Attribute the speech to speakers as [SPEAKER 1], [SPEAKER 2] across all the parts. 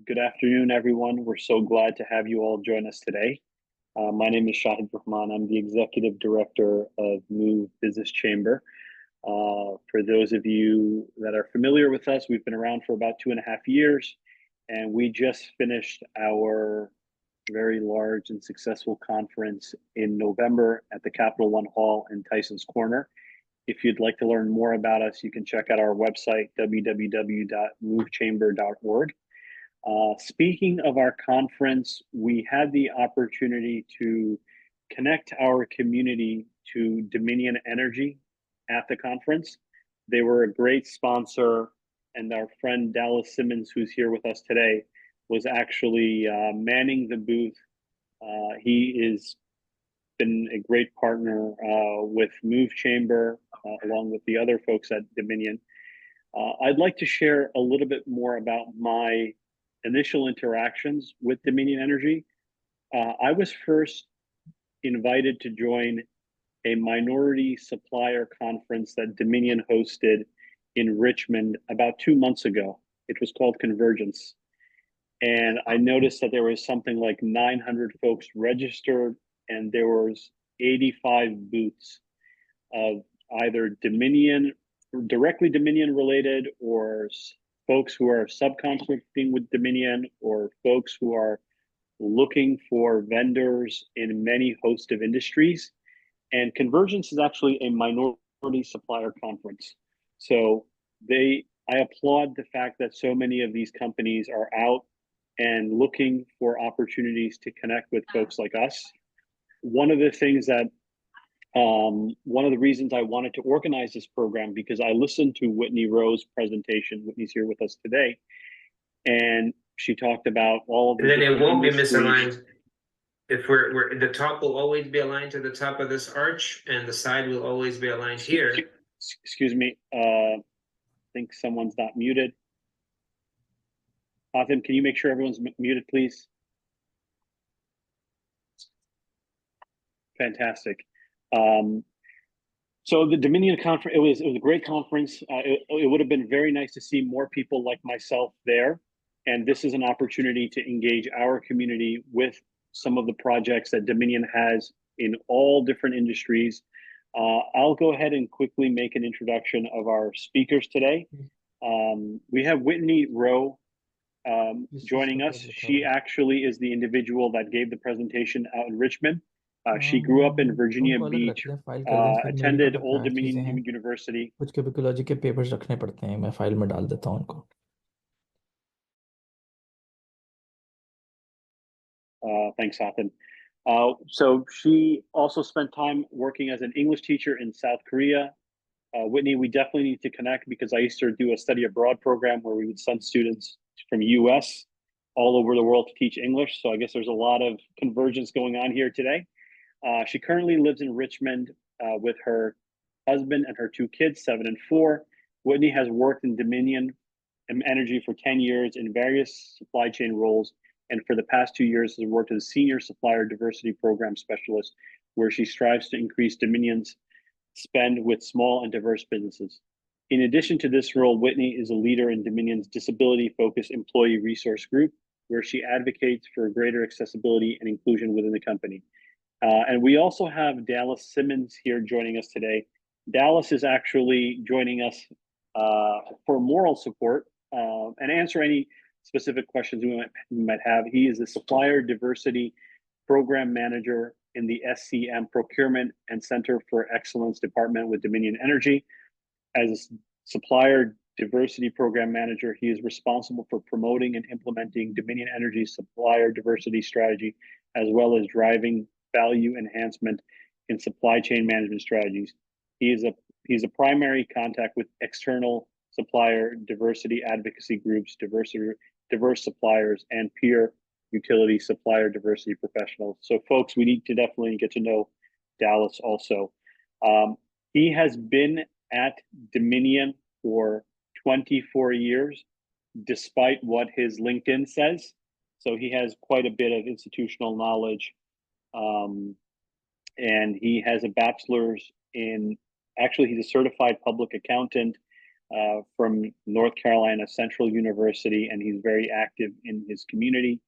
[SPEAKER 1] Good afternoon, everyone. We're so glad to have you all join us today. My name is Shahid Rahman. I'm the Executive Director of Move Business Chamber. For those of you that are familiar with us, we've been around for about 2.5 years, and we just finished our very large and successful conference in November at the Capital One Hall in Tyson's Corner. If you'd like to learn more about us, you can check out our website, www.movechamber.org. Speaking of our conference, we had the opportunity to connect our community to Dominion Energy at the conference. They were a great sponsor, and our friend Dallas Simmons, who's here with us today, was actually manning the booth. He has been a great partner with Move Chamber, along with the other folks at Dominion. I'd like to share a little bit more about my initial interactions with Dominion Energy. I was first invited to join a minority supplier conference that Dominion hosted in Richmond about 2 months ago. It was called Convergence. And I noticed that there was something like 900 folks registered, and there was 85 booths of either Dominion, directly Dominion related, or folks who are subcontracting with Dominion, or folks who are looking for vendors in many host of industries. And Convergence is actually a minority supplier conference. So I applaud the fact that so many of these companies are out and looking for opportunities to connect with folks like us. One of the reasons I wanted to organize this program, because I listened to Whitney Rowe's presentation. Whitney's here with us today, and she talked about all of the.
[SPEAKER 2] And then it won't be misaligned. If we're the top will always be aligned to the top of this arch, and the side will always be aligned here.
[SPEAKER 1] Excuse me. I think someone's not muted. Atim, can you make sure everyone's muted, please? Fantastic. So the Dominion conference, it was a great conference. It would have been very nice to see more people like myself there. And this is an opportunity to engage our community with some of the projects that Dominion has in all different industries. I'll go ahead and quickly make an introduction of our speakers today. We have Whitney Rowe joining us. She actually is the individual that gave the presentation out in Richmond. She grew up in Virginia Beach, attended Old Dominion University.
[SPEAKER 3] कुछ केमिकोलॉजी के papers रखने पड़ते हैं, मैं file में डाल देता हूं उनको.
[SPEAKER 1] Thanks, Athan. So she also spent time working as an English teacher in South Korea. Whitney, we definitely need to connect, because I used to do a study abroad program where we would send students from US all over the world to teach English. So I guess there's a lot of convergence going on here today. She currently lives in Richmond with her husband and her 2 kids, 7 and 4. Whitney has worked in Dominion Energy for 10 years in various supply chain roles, and for the past 2 years has worked as a senior supplier diversity program specialist, where she strives to increase Dominion's spend with small and diverse businesses. In addition to this role, Whitney is a leader in Dominion's disability-focused employee resource group, where she advocates for greater accessibility and inclusion within the company. And we also have Dallas Simmons here joining us today. Dallas is actually joining us for moral support and answer any specific questions we might have. He is the Supplier Diversity Program Manager in the SCM Procurement and Center for Excellence Department with Dominion Energy. As Supplier Diversity Program Manager, he is responsible for promoting and implementing Dominion Energy's supplier diversity strategy, as well as driving value enhancement in supply chain management strategies. He's a primary contact with external supplier diversity advocacy groups, diverse suppliers, and peer utility supplier diversity professionals. So folks, we need to definitely get to know Dallas also. He has been at Dominion for 24 years, despite what his LinkedIn says. So he has quite a bit of institutional knowledge. And he has a bachelor's in, actually, he's a certified public accountant from North Carolina Central University, and he's very active in his community.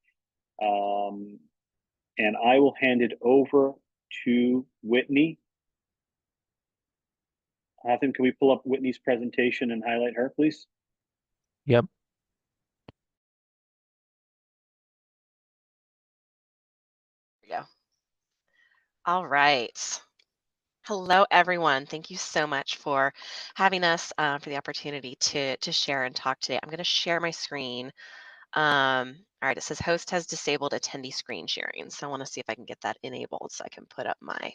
[SPEAKER 1] And I will hand it over to Whitney. Hatham, can we pull up Whitney's presentation and highlight her, please?
[SPEAKER 3] Yep.
[SPEAKER 4] Yeah. All right. Hello, everyone. Thank you so much for having us, for the opportunity to share and talk today. I'm going to share my screen. All right, it says host has disabled attendee screen sharing. So I want to see if I can get that enabled so I can put up my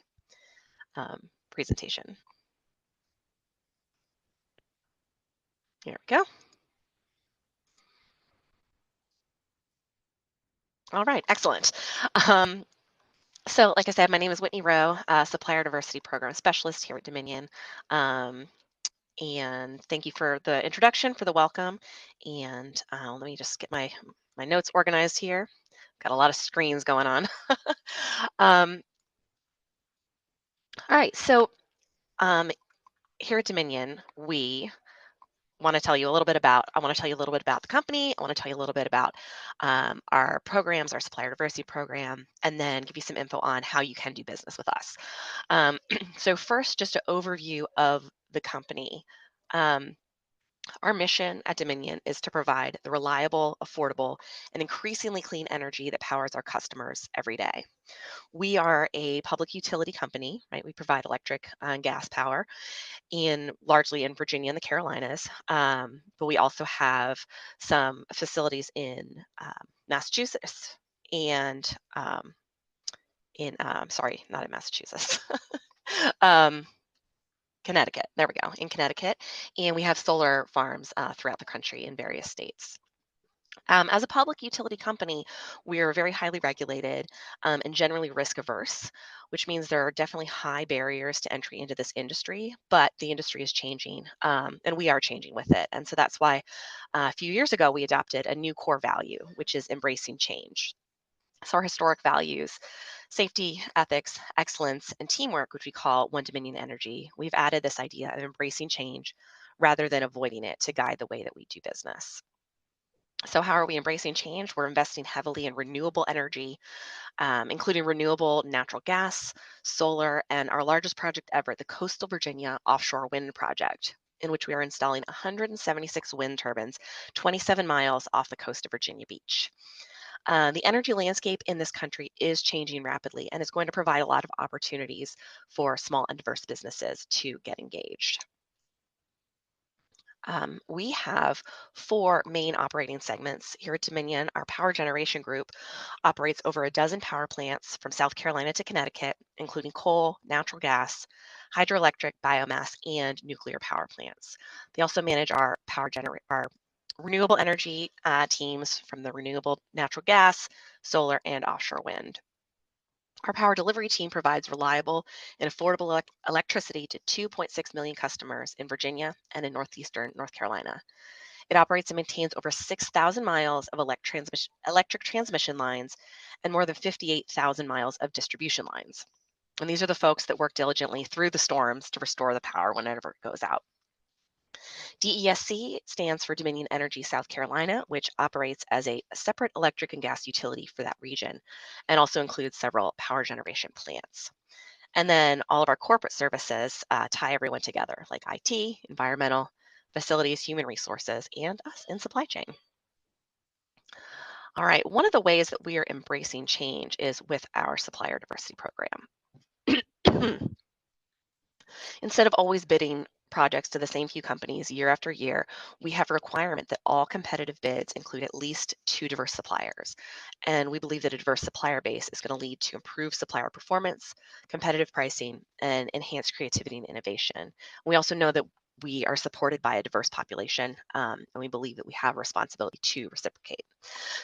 [SPEAKER 4] presentation. Here we go. All right, excellent. So like I said, my name is Whitney Rowe, Supplier Diversity Program Specialist here at Dominion. And thank you for the introduction, for the welcome. And let me just get my notes organized here. Got a lot of screens going on. All right, so here at Dominion, we want to tell you a little bit about, I want to tell you a little bit about the company. I want to tell you a little bit about our programs, our supplier diversity program, and then give you some info on how you can do business with us. So first, just an overview of the company. Our mission at Dominion is to provide the reliable, affordable, and increasingly clean energy that powers our customers every day. We are a public utility company, right? We provide electric and gas power largely in Virginia and the Carolinas, but we also have some facilities in Massachusetts and sorry, not in Massachusetts. Connecticut. There we go, in Connecticut. And we have solar farms throughout the country in various states. As a public utility company, we are very highly regulated and generally risk averse, which means there are definitely high barriers to entry into this industry, but the industry is changing and we are changing with it. And so that's why a few years ago, we adopted a new core value, which is embracing change. So our historic values, safety, ethics, excellence, and teamwork, which we call One Dominion Energy, we've added this idea of embracing change rather than avoiding it to guide the way that we do business. So how are we embracing change? We're investing heavily in renewable energy, including renewable natural gas, solar, and our largest project ever, the Coastal Virginia Offshore Wind Project, in which we are installing 176 wind turbines, 27 miles off the coast of Virginia Beach. The energy landscape in this country is changing rapidly and is going to provide a lot of opportunities for small and diverse businesses to get engaged. We have 4 main operating segments here at Dominion. Our power generation group operates over a dozen power plants from South Carolina to Connecticut, including coal, natural gas, hydroelectric, biomass, and nuclear power plants. They also manage our renewable energy teams from the renewable natural gas, solar, and offshore wind. Our power delivery team provides reliable and affordable electricity to 2.6 million customers in Virginia and in northeastern North Carolina. It operates and maintains over 6,000 miles of electric transmission lines and more than 58,000 miles of distribution lines. And these are the folks that work diligently through the storms to restore the power whenever it goes out. DESC stands for Dominion Energy South Carolina, which operates as a separate electric and gas utility for that region and also includes several power generation plants. And then all of our corporate services tie everyone together, like IT, environmental, facilities, human resources, and us in supply chain. All right, one of the ways that we are embracing change is with our supplier diversity program. Instead of always bidding projects to the same few companies year after year, we have a requirement that all competitive bids include at least 2 diverse suppliers. And we believe that a diverse supplier base is going to lead to improved supplier performance, competitive pricing, and enhanced creativity and innovation. We also know that we are supported by a diverse population, and we believe that we have a responsibility to reciprocate.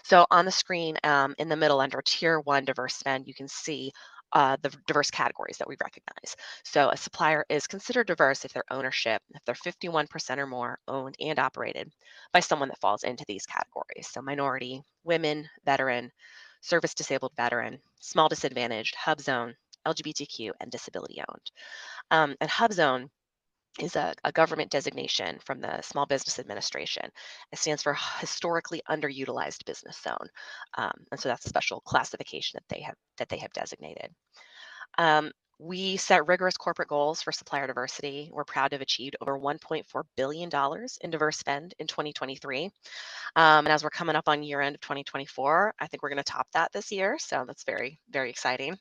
[SPEAKER 4] So on the screen in the middle under Tier 1 diverse spend, you can see the diverse categories that we recognize. So a supplier is considered diverse if their ownership, if they're 51% or more owned and operated by someone that falls into these categories. So minority, women, veteran, service disabled veteran, small disadvantaged, hub zone, LGBTQ, and disability owned. And hub zone is a government designation from the Small Business Administration. It stands for Historically Underutilized Business Zone, and so that's a special classification that they have designated. We set rigorous corporate goals for supplier diversity. We're proud to have achieved over $1.4 billion in diverse spend in 2023. And as we're coming up on year end of 2024, I think we're going to top that this year. So that's very, very exciting.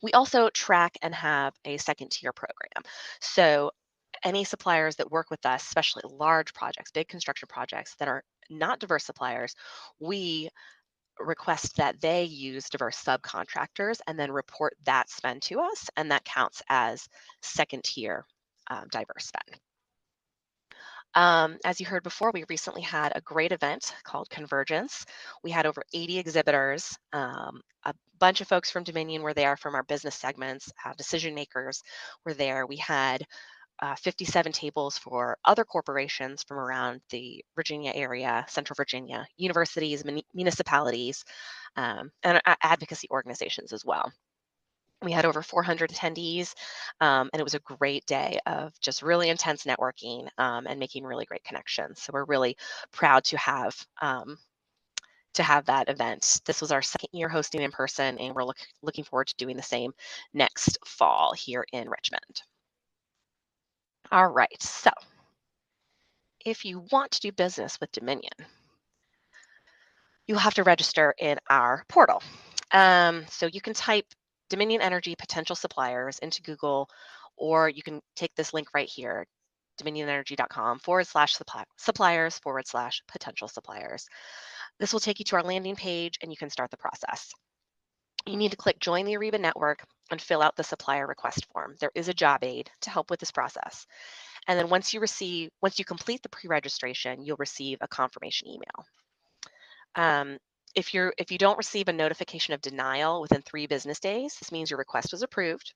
[SPEAKER 4] We also track and have a second tier program. So any suppliers that work with us, especially large projects, big construction projects that are not diverse suppliers, we request that they use diverse subcontractors and then report that spend to us, and that counts as second tier diverse spend. As you heard before, we recently had a great event called Convergence. We had over 80 exhibitors. A bunch of folks from Dominion were there from our business segments. Decision makers were there. We had 57 tables for other corporations from around the Virginia area, Central Virginia, universities, municipalities, and advocacy organizations as well. We had over 400 attendees, and it was a great day of just really intense networking and making really great connections. So we're really proud to have that event. This was our second year hosting in person, and we're looking forward to doing the same next fall here in Richmond. All right, so if you want to do business with Dominion, you'll have to register in our portal. So you can type Dominion Energy potential suppliers into Google, or you can take this link right here, dominionenergy.com/suppliers/potential suppliers. This will take you to our landing page and you can start the process. You need to click join the Ariba network and fill out the supplier request form. There is a job aid to help with this process. And then once you complete the pre-registration, you'll receive a confirmation email. If you don't receive a notification of denial within 3 business days, this means your request was approved.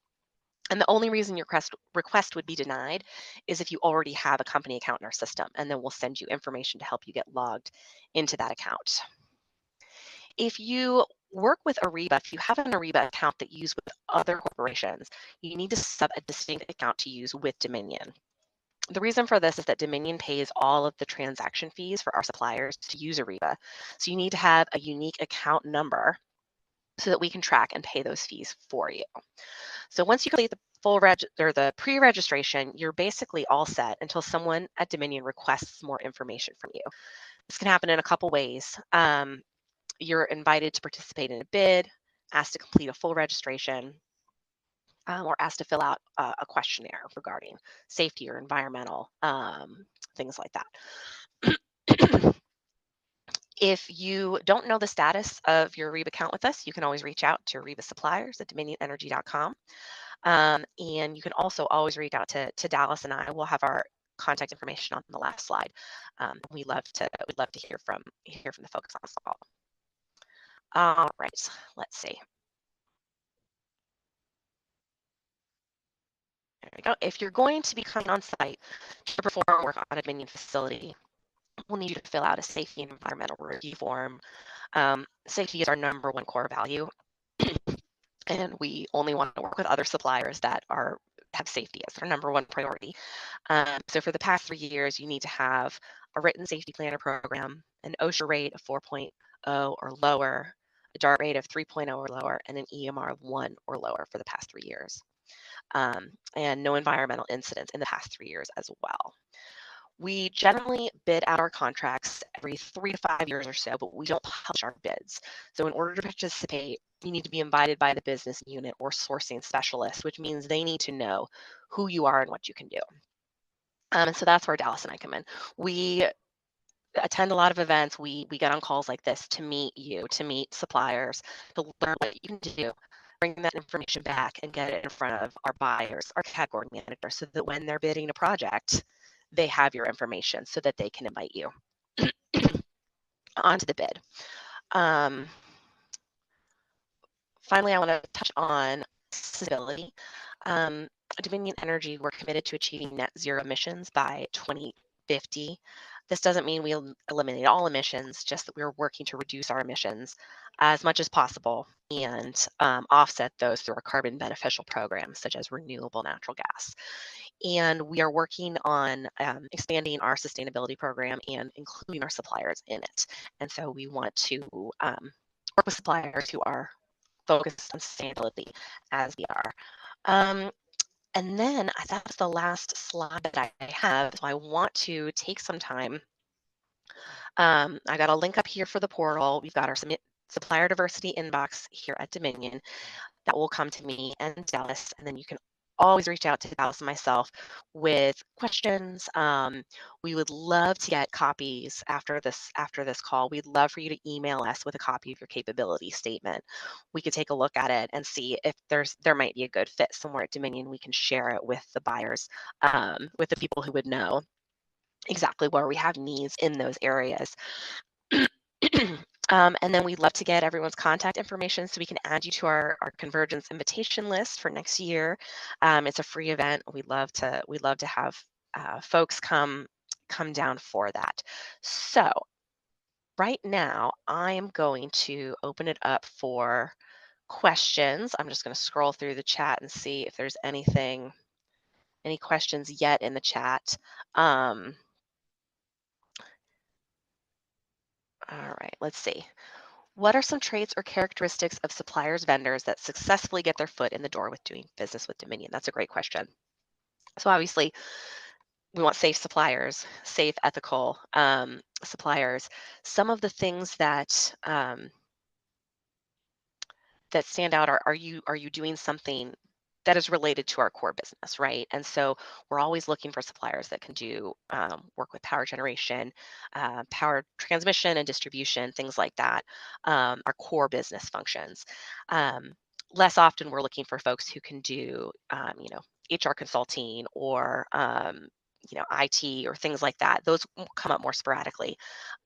[SPEAKER 4] And the only reason your request would be denied is if you already have a company account in our system, and then we'll send you information to help you get logged into that account. If you work with Ariba, if you have an Ariba account that you use with other corporations, you need to set up a distinct account to use with Dominion. The reason for this is that Dominion pays all of the transaction fees for our suppliers to use Ariba. So you need to have a unique account number so that we can track and pay those fees for you. So once you complete the the pre-registration, you're basically all set until someone at Dominion requests more information from you. This can happen in a couple ways. You're invited to participate in a bid, asked to complete a full registration, or asked to fill out a questionnaire regarding safety or environmental, things like that. If you don't know the status of your Ariba account with us, you can always reach out to Ariba Suppliers at dominionenergy.com. And you can also always reach out to Dallas and I. We'll have our contact information on the last slide. We'd love to hear from the folks on this call. All right, let's see. There we go. If you're going to be coming on site to perform work on a Dominion facility, we'll need you to fill out a safety and environmental review form. Safety is our number one core value, and we only want to work with other suppliers that have safety as their number one priority. So for the past 3 years, you need to have a written safety planner program, an OSHA rate of 4.0 or lower, a DART rate of 3.0 or lower, and an EMR of 1 or lower for the past 3 years. And no environmental incidents in the past 3 years as well. We generally bid out our contracts every 3 to 5 years or so, but we don't publish our bids. So in order to participate, you need to be invited by the business unit or sourcing specialist, which means they need to know who you are and what you can do. And so that's where Dallas and I come in. We attend a lot of events. We get on calls like this to meet you, to meet suppliers, to learn what you can do, bring that information back and get it in front of our buyers, our category manager, so that when they're bidding a project, they have your information so that they can invite you onto the bid. Finally, I want to touch on sustainability. Dominion Energy, we're committed to achieving net zero emissions by 2050. This doesn't mean we'll eliminate all emissions, just that we're working to reduce our emissions as much as possible and offset those through our carbon beneficial programs, such as renewable natural gas. and we are working on expanding our sustainability program and including our suppliers in it. And so we want to work with suppliers who are focused on sustainability as we are. And then that's the last slide that I have. So I want to take some time. I got a link up here for the portal. We've got our supplier diversity inbox here at Dominion that will come to me and Dallas, and then you can always reach out to Dallas and myself with questions. We would love to get copies after this call. We'd love for you to email us with a copy of your capability statement. We could take a look at it and see if there might be a good fit somewhere at Dominion. We can share it with the buyers, with the people who would know exactly where we have needs in those areas. And then we'd love to get everyone's contact information so we can add you to our convergence invitation list for next year. It's a free event. We'd love to have folks come down for that. So right now I am going to open it up for questions. I'm just going to scroll through the chat and see if there's any questions yet in the chat. All right, let's see. What are some traits or characteristics of suppliers, vendors that successfully get their foot in the door with doing business with Dominion? That's a great question. So obviously, we want safe suppliers, safe, ethical suppliers. Some of the things that that stand out are you doing something that is related to our core business, right? And so we're always looking for suppliers that can do work with power generation, power transmission and distribution, things like that, our core business functions. Less often we're looking for folks who can do, HR consulting or, IT or things like that. Those come up more sporadically.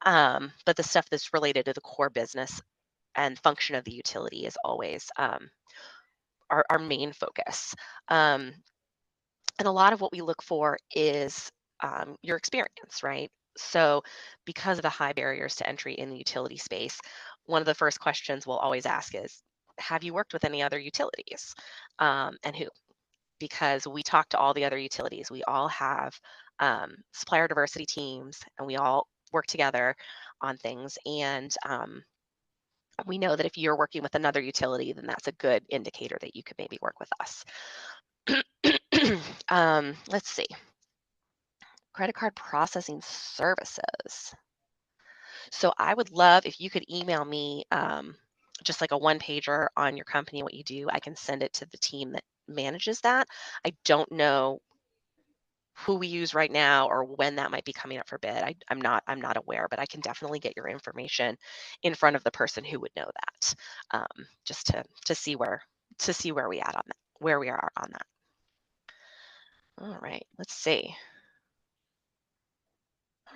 [SPEAKER 4] But the stuff that's related to the core business and function of the utility is always our main focus. And a lot of what we look for is your experience, right? So because of the high barriers to entry in the utility space, one of the first questions we'll always ask is, have you worked with any other utilities? And who? Because we talk to all the other utilities. We all have supplier diversity teams, and we all work together on things. And we know that if you're working with another utility, then that's a good indicator that you could maybe work with us. Let's see. Credit card processing services. So I would love if you could email me just like a one pager on your company, what you do. I can send it to the team that manages that. I don't know who we use right now or when that might be coming up for bid. I'm not aware, but I can definitely get your information in front of the person who would know that, just to see where we at on that, where we are on that. All right, let's see.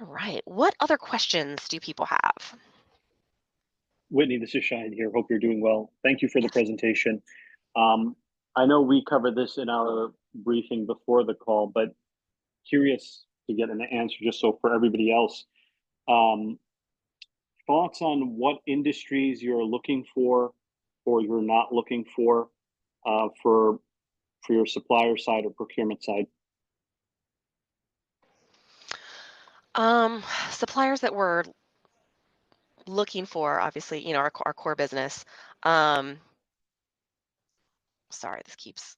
[SPEAKER 4] All right, what other questions do people have?
[SPEAKER 1] Whitney, this is Shine here. Hope you're doing well. Thank you for the presentation. I know we covered this in our briefing before the call, but curious to get an answer just so for everybody else. Thoughts on what industries you're looking for or you're not looking for your supplier side or procurement side?
[SPEAKER 4] Suppliers that we're looking for, obviously, our core business. Sorry, this keeps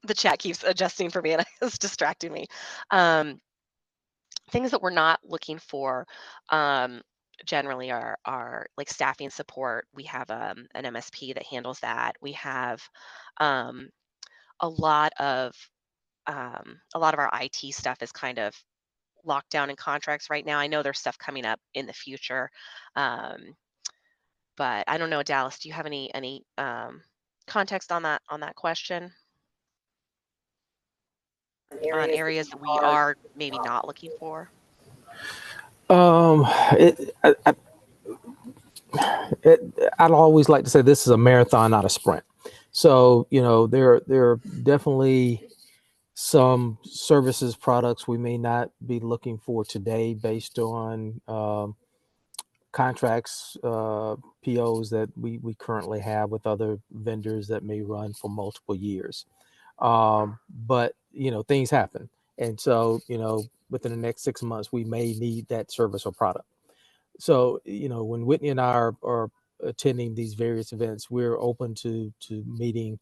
[SPEAKER 4] the chat keeps adjusting for me and it's distracting me. Things that we're not looking for generally are like staffing support. We have an MSP that handles that. We have a lot of our IT stuff is kind of locked down in contracts right now. I know there's stuff coming up in the future, but I don't know, Dallas. Do you have any context on that question? On areas that we are maybe not looking for?
[SPEAKER 5] I'd always like to say this is a marathon, not a sprint. So, there are definitely some services, products we may not be looking for today based on contracts, POs that we currently have with other vendors that may run for multiple years. But things happen. And so, within the next 6 months, we may need that service or product. So, when Whitney and I are attending these various events, we're open to meeting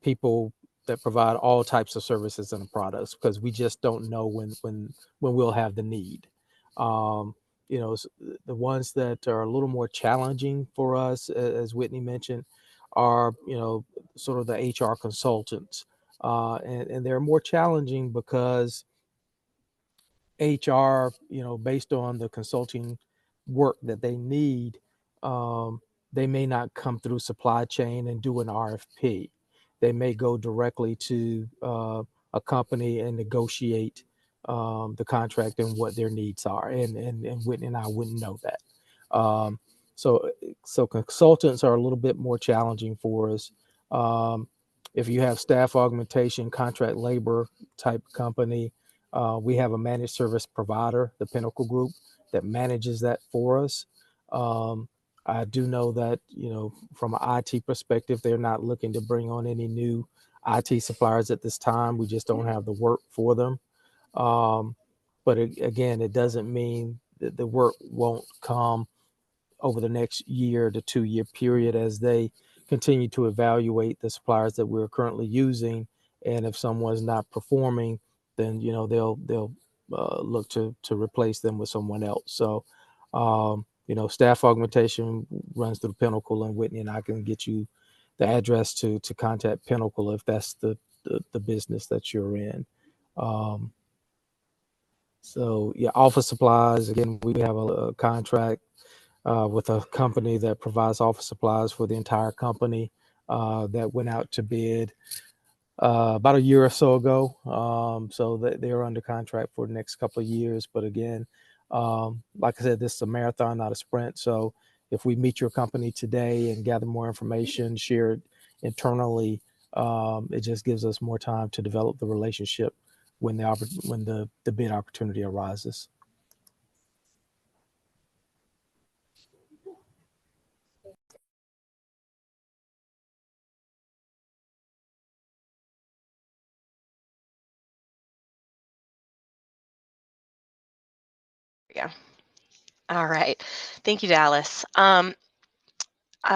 [SPEAKER 5] people that provide all types of services and products, because we just don't know when we'll have the need. Um, the ones that are a little more challenging for us, as Whitney mentioned, are sort of the HR consultants, and they're more challenging because HR, based on the consulting work that they need, um, they may not come through supply chain and do an RFP. They may go directly to a company and negotiate the contract and what their needs are. And Whitney and I wouldn't know that. Um, so, so consultants are a little bit more challenging for us. If you have staff augmentation, contract labor type company, we have a managed service provider, the Pinnacle Group, that manages that for us. I do know that, from an IT perspective, they're not looking to bring on any new IT suppliers at this time. We just don't have the work for them. But again, it doesn't mean that the work won't come over the next year to 2 year period as they continue to evaluate the suppliers that we're currently using. And if someone's not performing, then they'll look to replace them with someone else. So staff augmentation runs through Pinnacle, and Whitney and I can get you the address to contact Pinnacle if that's the business that you're in. So yeah, office supplies, again, we have a contract with a company that provides office supplies for the entire company, that went out to bid about a year or so ago. So they're under contract for the next couple of years. But again, like I said, this is a marathon, not a sprint. So if we meet your company today and gather more information, share it internally, it just gives us more time to develop the relationship when the bid opportunity arises.
[SPEAKER 4] Yeah. All right. Thank you, Dallas. A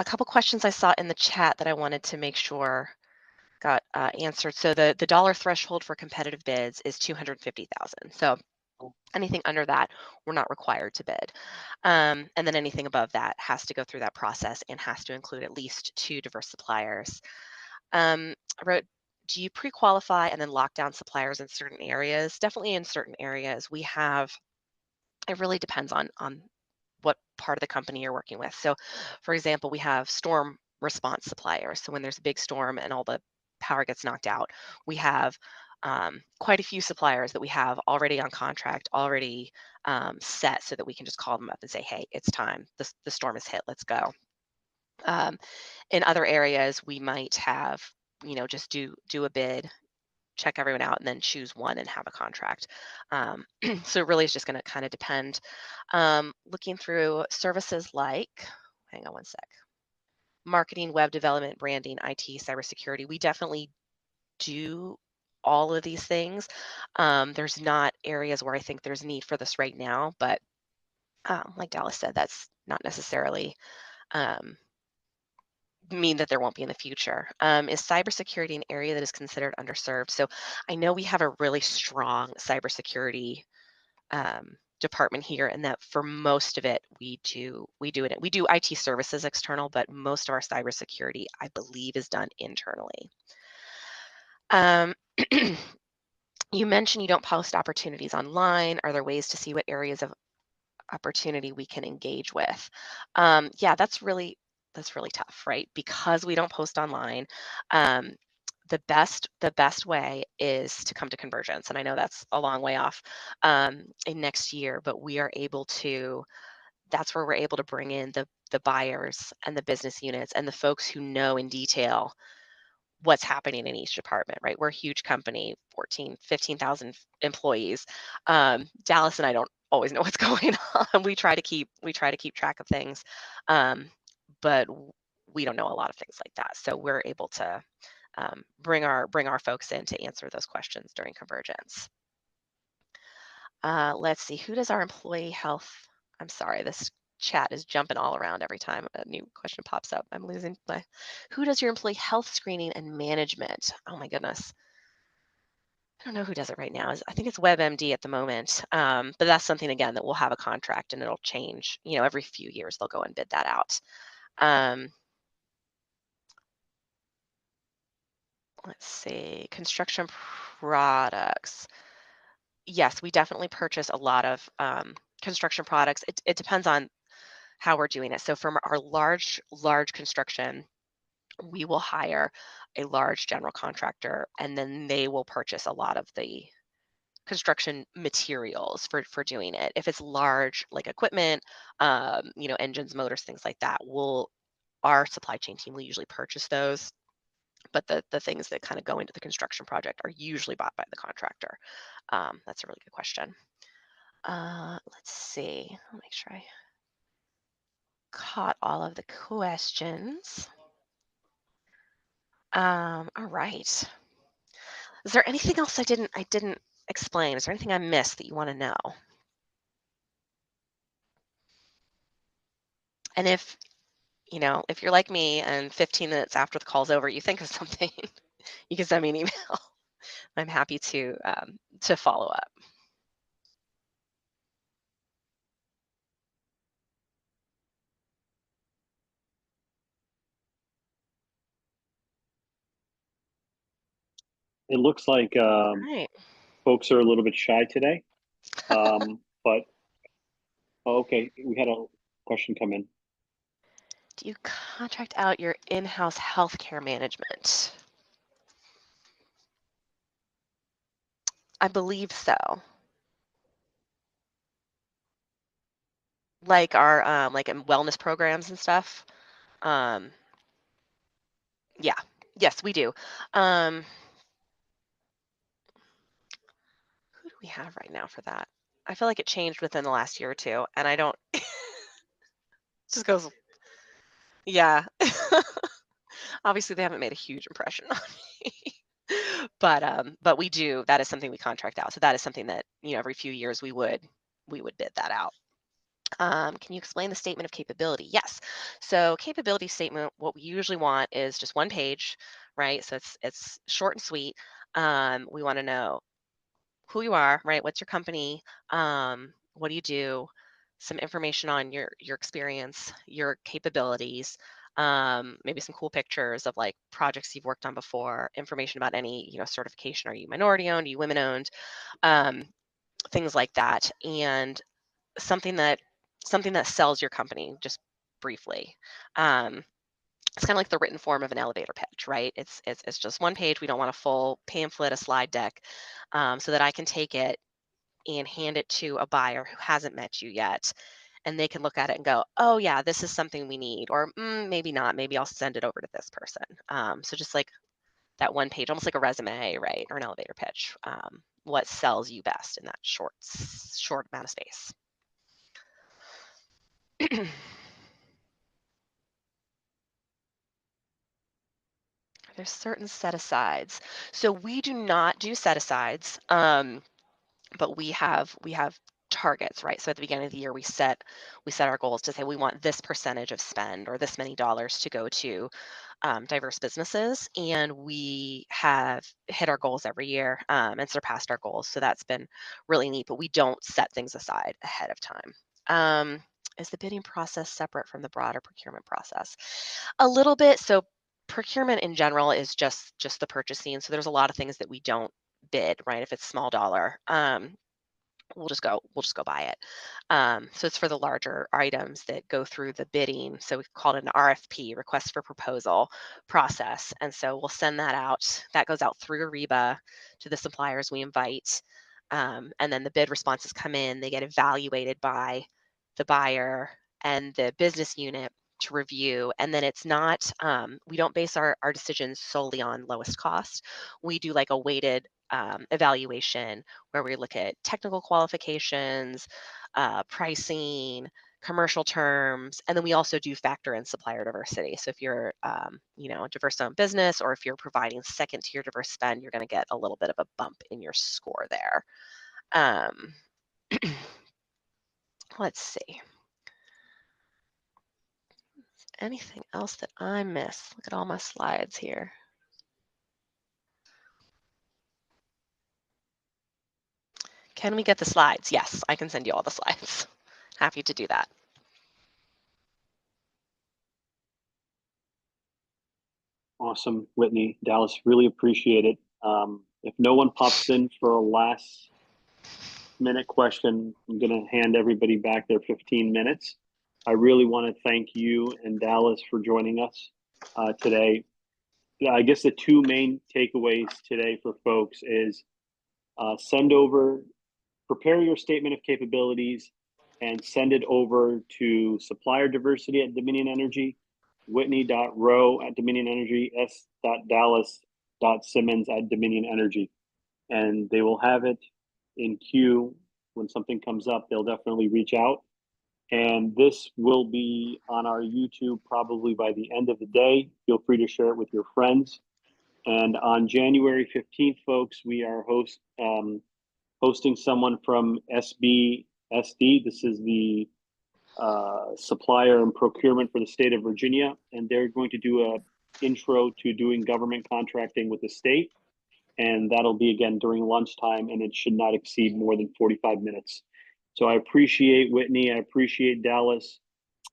[SPEAKER 4] couple questions I saw in the chat that I wanted to make sure got answered. So the dollar threshold for competitive bids is 250,000. So anything under that, we're not required to bid. And then anything above that has to go through that process and has to include at least 2 diverse suppliers. I wrote, do you pre-qualify and then lock down suppliers in certain areas? Definitely in certain areas. We have, it really depends on what part of the company you're working with. So for example, we have storm response suppliers. So when there's a big storm and all the power gets knocked out, we have quite a few suppliers that we have already on contract, already set, so that we can just call them up and say, hey, it's time. The storm is hit. Let's go. In other areas, we might have, just do a bid, check everyone out, and then choose one and have a contract. So it really is just going to kind of depend. Looking through services like, hang on one sec, marketing, web development, branding, IT, cybersecurity, we definitely do all of these things. There's not areas where I think there's need for this right now, but like Dallas said, that's not necessarily mean that there won't be in the future. Is cybersecurity an area that is considered underserved? So I know we have a really strong cybersecurity department here, and that for most of it, we do IT services external, but most of our cybersecurity, I believe, is done internally. You mentioned you don't post opportunities online. Are there ways to see what areas of opportunity we can engage with? Yeah, that's really tough, right? Because we don't post online. The best way is to come to convergence, and I know that's a long way off in next year, but we are able to. That's where we're able to bring in the buyers and the business units and the folks who know in detail what's happening in each department, right? We're a huge company, 14, 15,000 employees. Dallas and I don't always know what's going on. We try to keep track of things, but we don't know a lot of things like that. So we're able to bring our folks in to answer those questions during convergence. Let's see, who does our employee health? I'm sorry, this chat is jumping all around every time a new question pops up. I'm losing my. Who does your employee health screening and management? Oh my goodness. I don't know who does it right now. I think it's WebMD at the moment. But that's something, again, that we'll have a contract and it'll change. Every few years they'll go and bid that out. Let's see, construction products. Yes, we definitely purchase a lot of construction products. It depends on how we're doing it. So from our large construction, we will hire a large general contractor, and then they will purchase a lot of the construction materials for doing it. If it's large, like equipment, engines, motors, things like that, our supply chain team will usually purchase those. But the things that kind of go into the construction project are usually bought by the contractor. That's a really good question. Let's see. I'll make sure I caught all of the questions. All right. Is there anything else I didn't explain? Is there anything I missed that you want to know? And if you're like me and 15 minutes after the call's over, you think of something, you can send me an email. I'm happy to follow up.
[SPEAKER 1] It looks like
[SPEAKER 4] Right.
[SPEAKER 1] folks are a little bit shy today. But okay, we had a question come in.
[SPEAKER 4] Do you contract out your in-house healthcare management? I believe so. Like our like in wellness programs and stuff. Yeah. Yes, we do. Who do we have right now for that? I feel like it changed within the last year or two, and I don't. Just goes. Yeah. Obviously, they haven't made a huge impression on me. But we do. That is something we contract out. So that is something that every few years we would bid that out. Can you explain the statement of capability? Yes. So capability statement, what we usually want is just one page, right? So it's short and sweet. We want to know who you are, right? What's your company? What do you do? Some information on your experience, your capabilities, maybe some cool pictures of like projects you've worked on before, information about any certification. Are you minority owned? Are you women owned? Things like that, and something that sells your company just briefly. It's kind of like the written form of an elevator pitch, right? It's just one page. We don't want a full pamphlet, a slide deck, so that I can take it and hand it to a buyer who hasn't met you yet, and they can look at it and go, oh yeah, this is something we need, or maybe not, maybe I'll send it over to this person. So just like that one page, almost like a resume, right? Or an elevator pitch. What sells you best in that short amount of space. There's certain set-asides. So we do not do set-asides, but we have targets, right? So at the beginning of the year, we set our goals to say we want this percentage of spend or this many dollars to go to diverse businesses, and we have hit our goals every year and surpassed our goals. So that's been really neat. But we don't set things aside ahead of time. Is the bidding process separate from the broader procurement process? A little bit. So procurement in general is just the purchasing. So there's a lot of things that we don't bid, right? If it's small dollar, we'll just go buy it. So it's for the larger items that go through the bidding. So we call it an RFP, request for proposal process. And so we'll send that out. That goes out through Ariba to the suppliers we invite. And then the bid responses come in, they get evaluated by the buyer and the business unit to review. And then it's not, we don't base our decisions solely on lowest cost. We do like a weighted evaluation where we look at technical qualifications, pricing, commercial terms, and then we also do factor in supplier diversity. So if you're, you know, a diverse-owned business, or if you're providing second-tier diverse spend, you're going to get a little bit of a bump in your score there. Let's see. Anything else that I missed? Look at all my slides here. Can we get the slides? Yes, I can send you all the slides. Happy to do that.
[SPEAKER 1] Awesome, Whitney, Dallas, really appreciate it. If no one pops in for a last minute question, I'm going to hand everybody back their 15 minutes. I really want to thank you and Dallas for joining us today. I guess the two main takeaways today for folks is prepare your statement of capabilities and send it over to supplier diversity at Dominion Energy, Whitney.rowe at Dominion Energy, s.dallas.simmons at Dominion Energy. And they will have it in queue. When something comes up, they'll definitely reach out. And this will be on our YouTube probably by the end of the day. Feel free to share it with your friends. And on January 15th, folks, we are hosting someone from SBSD. This is the supplier and procurement for the state of Virginia. And they're going to do a intro to doing government contracting with the state. And that'll be again during lunchtime, and it should not exceed more than 45 minutes. So I appreciate Whitney. I appreciate Dallas.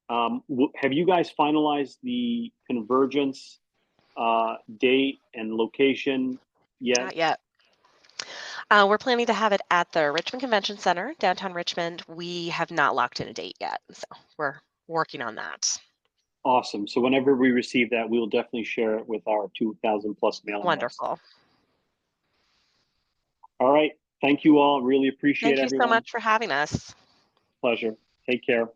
[SPEAKER 1] Have you guys finalized the convergence date and location yet?
[SPEAKER 4] Not yet. We're planning to have it at the Richmond Convention Center, downtown Richmond. We have not locked in a date yet, so we're working on that.
[SPEAKER 1] Awesome. So whenever we receive that, we will definitely share it with our 2,000 plus mailing list.
[SPEAKER 4] Wonderful.
[SPEAKER 1] All right. Thank you all. Really appreciate
[SPEAKER 4] Thank you
[SPEAKER 1] everyone.
[SPEAKER 4] so much for having us.
[SPEAKER 1] Pleasure. Take care.